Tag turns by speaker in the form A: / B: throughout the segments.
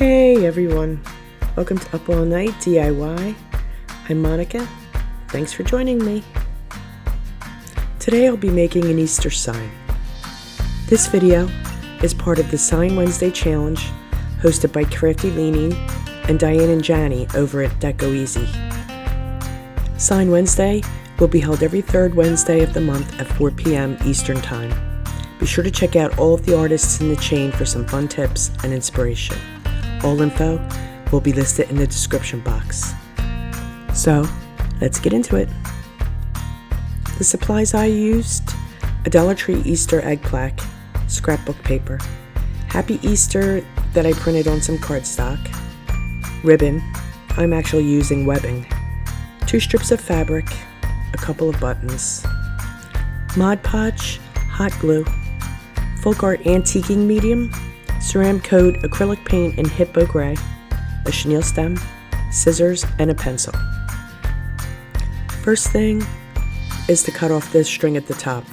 A: Hey everyone, welcome to Up All Night DIY. I'm Monica, thanks for joining me. Today I'll be making an Easter sign. This video is part of the Sign Wednesday challenge hosted by Crafty Leaning and Diane and Jani over at Deco Easy. Sign Wednesday will be held every third Wednesday of the month at 4 p.m. Eastern Time. Be sure to check out all of the artists in the chain for some fun tips and inspiration. All info will be listed in the description box. So, let's get into it. The supplies I used: a Dollar Tree Easter egg plaque, scrapbook paper, Happy Easter that I printed on some cardstock, ribbon, I'm actually using webbing, 2 strips of fabric, a couple of buttons, Mod Podge, hot glue, folk art antiquing medium, Ceramcoat acrylic paint in Hippo gray, a Chenille Stem, scissors, and a pencil. First thing is to cut off this string at the top.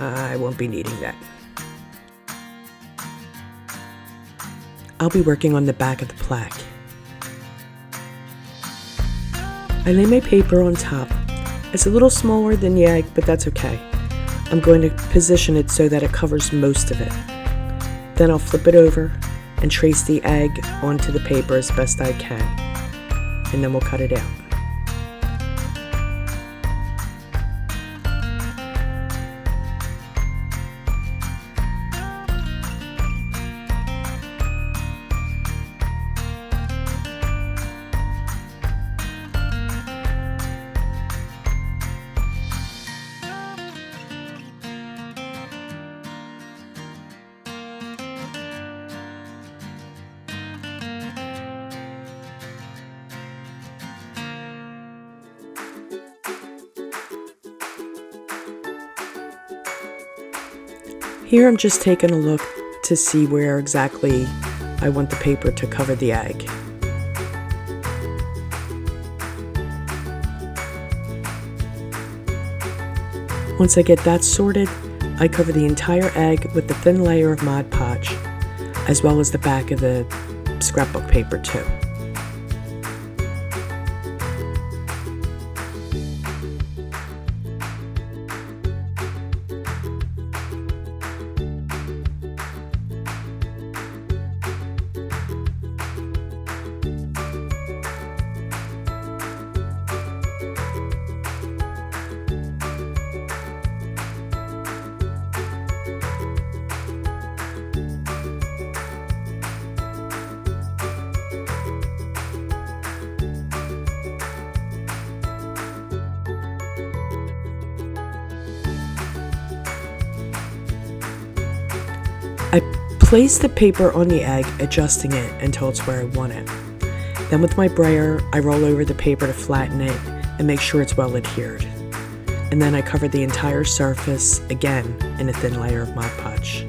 A: I won't be needing that. I'll be working on the back of the plaque. I lay my paper on top. It's a little smaller than the egg, but that's okay. I'm going to position it so that it covers most of it. Then I'll flip it over and trace the egg onto the paper as best I can. And then we'll cut it out. Here I'm just taking a look to see where exactly I want the paper to cover the egg. Once I get that sorted, I cover the entire egg with the thin layer of Mod Podge, as well as the back of the scrapbook paper too. I place the paper on the egg, adjusting it until it's where I want it. Then with my brayer, I roll over the paper to flatten it and make sure it's well adhered. And then I cover the entire surface again in a thin layer of Mod Podge.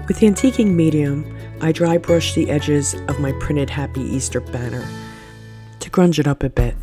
A: With the antiquing medium, I dry brush the edges of my printed Happy Easter banner to grunge it up a bit.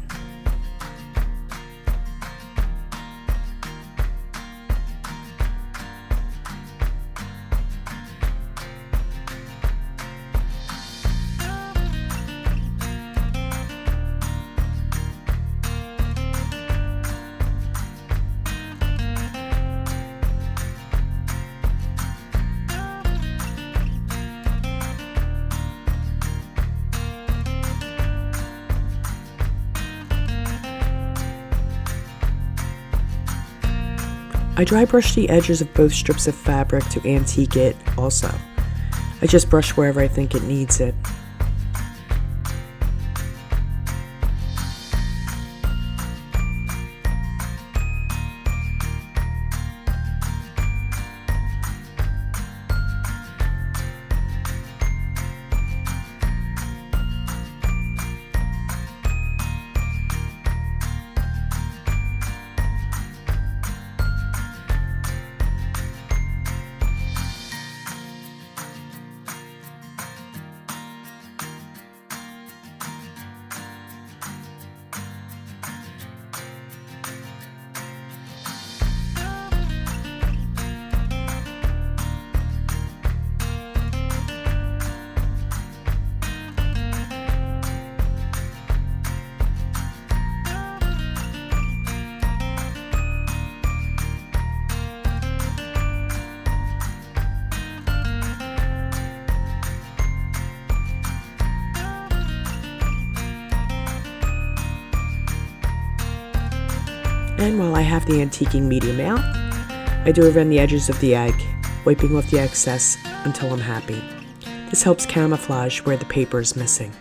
A: I dry brush the edges of both strips of fabric to antique it also. I just brush wherever I think it needs it. And while I have the antiquing medium out, I do around the edges of the egg, wiping off the excess until I'm happy. This helps camouflage where the paper is missing.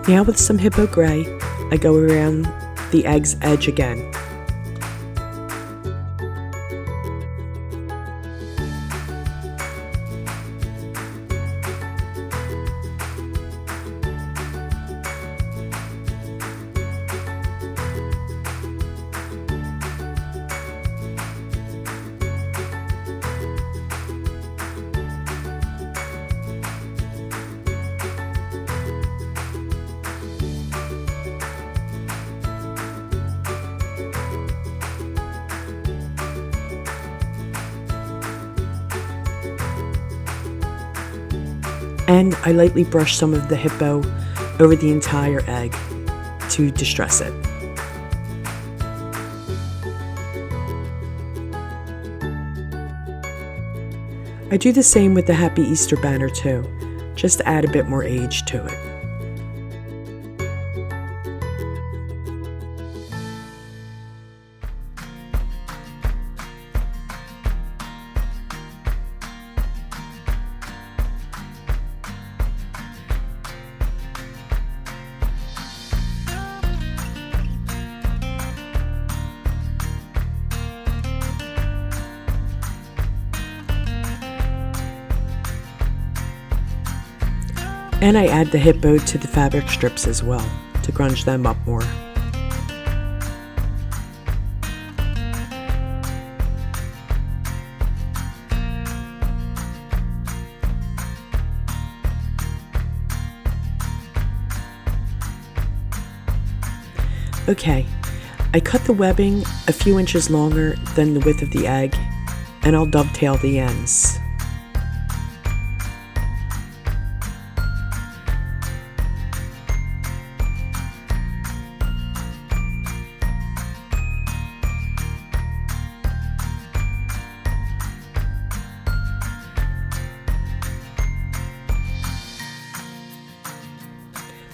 A: Now with some Hippo Gray, I go around the egg's edge again. And I lightly brush some of the Hippo over the entire egg to distress it. I do the same with the Happy Easter banner too, just to add a bit more age to it. And I add the Hippo to the fabric strips as well, to grunge them up more. Okay, I cut the webbing a few inches longer than the width of the egg, and I'll dovetail the ends.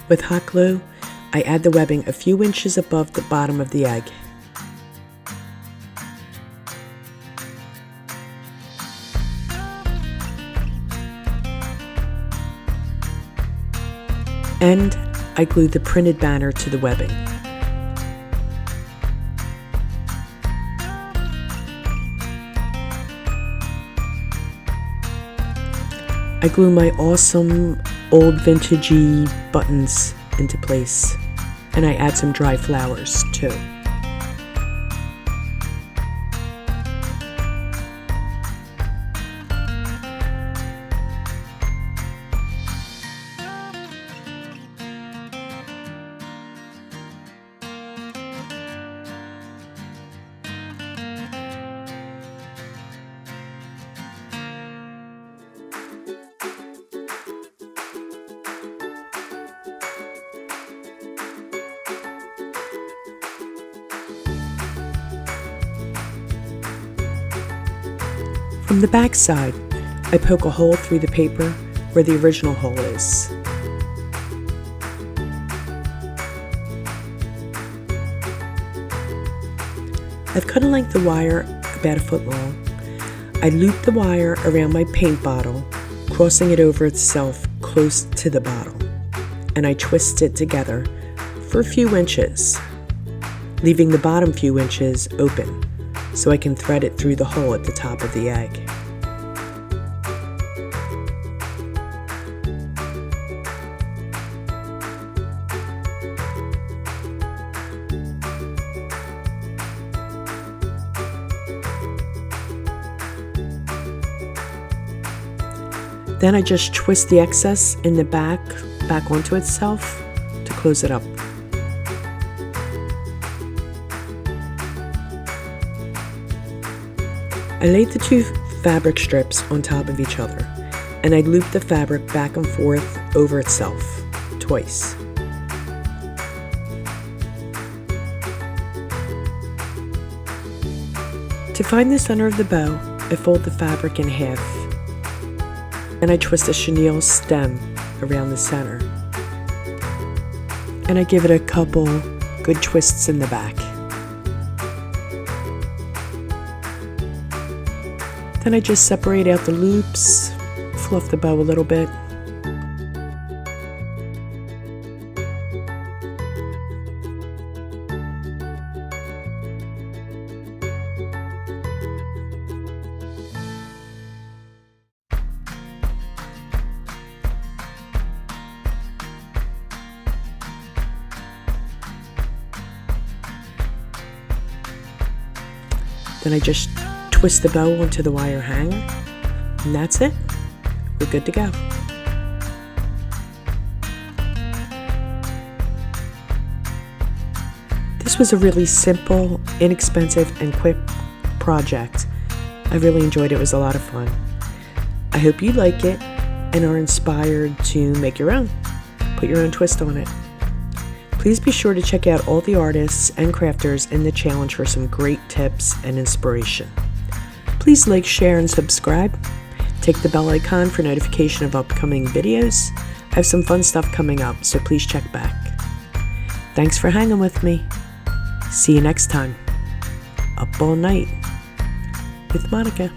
A: With hot glue, I add the webbing a few inches above the bottom of the egg. And I glue the printed banner to the webbing. I glue my awesome old vintagey buttons into place, and I add some dry flowers too. From the back side, I poke a hole through the paper where the original hole is. I've cut a length of wire about a foot long. I loop the wire around my paint bottle, crossing it over itself close to the bottle, and I twist it together for a few inches. leaving the bottom few inches open so I can thread it through the hole at the top of the egg. Then I just twist the excess in the back onto itself to close it up. I laid the two fabric strips on top of each other, and I looped the fabric back and forth over itself twice. To find the center of the bow, I fold the fabric in half. And I twist a chenille stem around the center. And I give it a couple good twists in the back. Then I just separate out the loops, fluff the bow a little bit. Then I just twist the bow onto the wire hanger, and that's it. We're good to go. This was a really simple, inexpensive, and quick project. I really enjoyed it. It was a lot of fun. I hope you like it and are inspired to make your own. Put your own twist on it. Please be sure to check out all the artists and crafters in the challenge for some great tips and inspiration. Please like, share, and subscribe. Take the bell icon for notification of upcoming videos. I have some fun stuff coming up, so please check back. Thanks for hanging with me. See you next time. Up all night with Monica.